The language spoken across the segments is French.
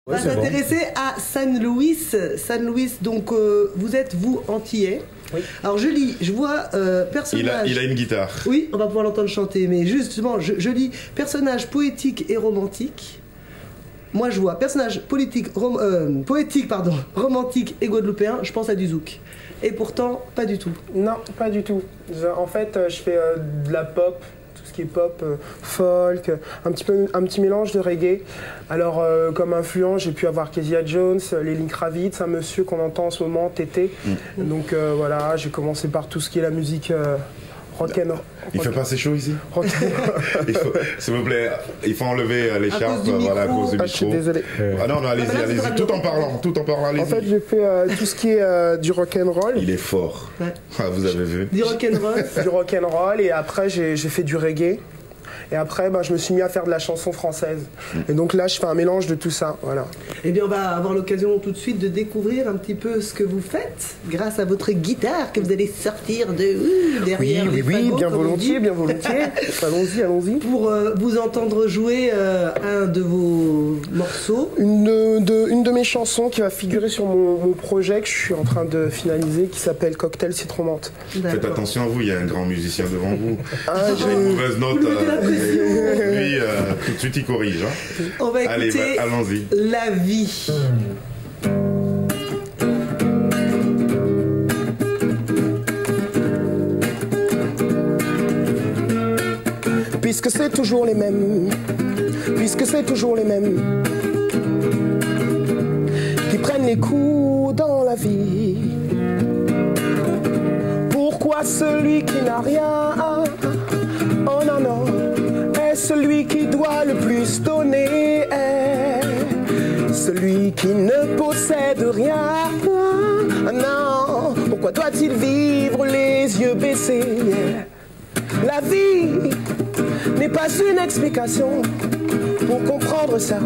On va s'intéresser à San Luis. San Luis, donc vous êtes, vous, antillais. Oui. Alors je lis, je vois personnage... Il a une guitare. Oui, on va pouvoir l'entendre chanter, mais justement, je lis personnage poétique et romantique. Moi je vois personnage poétique, romantique et guadeloupéen, je pense à du zouk. Et pourtant, pas du tout. Non, pas du tout. En fait, je fais de la pop, tout ce qui est pop, folk, un petit mélange de reggae. Alors, comme influence, j'ai pu avoir Kezia Jones, Lenny Kravitz, un monsieur qu'on entend en ce moment, Tété. Donc voilà, j'ai commencé par tout ce qui est la musique rock'n'roll. Il fait pas assez chaud ici. S'il vous plaît, il faut enlever l'écharpe, voilà, à cause du micro. Je suis désolé. Ah non, allez-y, allez-y, tout en parlant, allez-y. En fait, j'ai fait tout ce qui est du rock'n'roll. Il est fort. Ouais. Ah, vous avez vu. Du rock'n'roll. Du rock'n'roll, et après j'ai fait du reggae. Et après, je me suis mis à faire de la chanson française. Et donc là, je fais un mélange de tout ça. Voilà. Eh bien, on va avoir l'occasion tout de suite de découvrir un petit peu ce que vous faites grâce à votre guitare que vous allez sortir de derrière les fagots, bien volontiers, bien volontiers. Allons-y, allons-y. Pour vous entendre jouer un de vos morceaux. Une de mes chansons qui va figurer sur mon projet que je suis en train de finaliser, qui s'appelle Cocktail Citron Menthe. Faites attention à vous, il y a un grand musicien devant vous. J'ai une mauvaise note. Lui, tout de suite, il corrige. Hein. On va écouter allons-y. La vie. Puisque c'est toujours les mêmes, puisque c'est toujours les mêmes qui prennent les coups dans la vie. Pourquoi celui qui n'a rien, oh non non, est celui qui doit le plus donner, celui qui ne possède rien, non, pourquoi doit-il vivre les yeux baissés? La vie n'est pas une explication pour comprendre ça,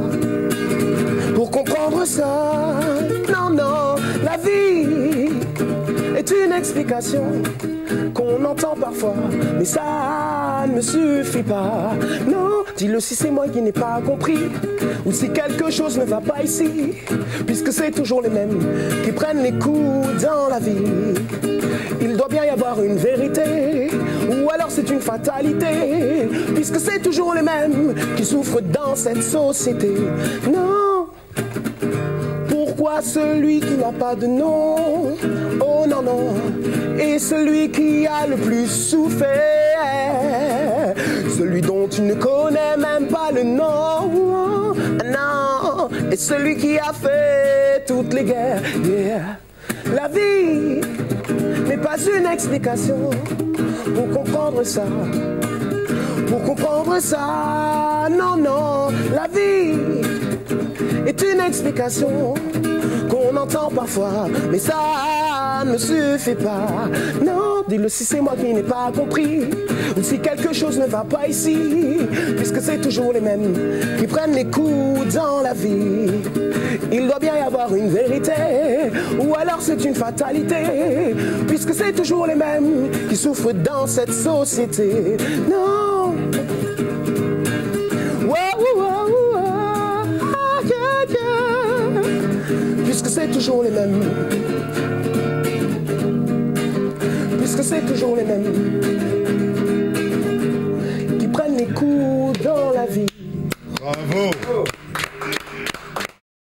pour comprendre ça, non, non, la vie est une explication qu'on entend parfois, mais ça ne me suffit pas. Non, dis-le si c'est moi qui n'ai pas compris, ou si quelque chose ne va pas ici, puisque c'est toujours les mêmes qui prennent les coups dans la vie. Il doit bien y avoir une vérité, ou alors c'est une fatalité, puisque c'est toujours les mêmes qui souffrent dans cette société. Non, pourquoi celui qui n'a pas de nom, oh non non, est celui qui a le plus souffert, celui dont tu ne connais même pas le nom, non, est celui qui a fait toutes les guerres, yeah. La vie n'est pas une explication pour comprendre ça, pour comprendre ça, non, non, la vie est une explication qu'on entend parfois, mais ça ne suffit pas. Non, dis-le si c'est moi qui n'ai pas compris, ou si quelque chose ne va pas ici, puisque c'est toujours les mêmes qui prennent les coups dans la vie. Il doit bien y avoir une vérité, ou alors c'est une fatalité, puisque c'est toujours les mêmes qui souffrent dans cette société. Non. Puisque c'est toujours les mêmes, puisque c'est toujours les mêmes.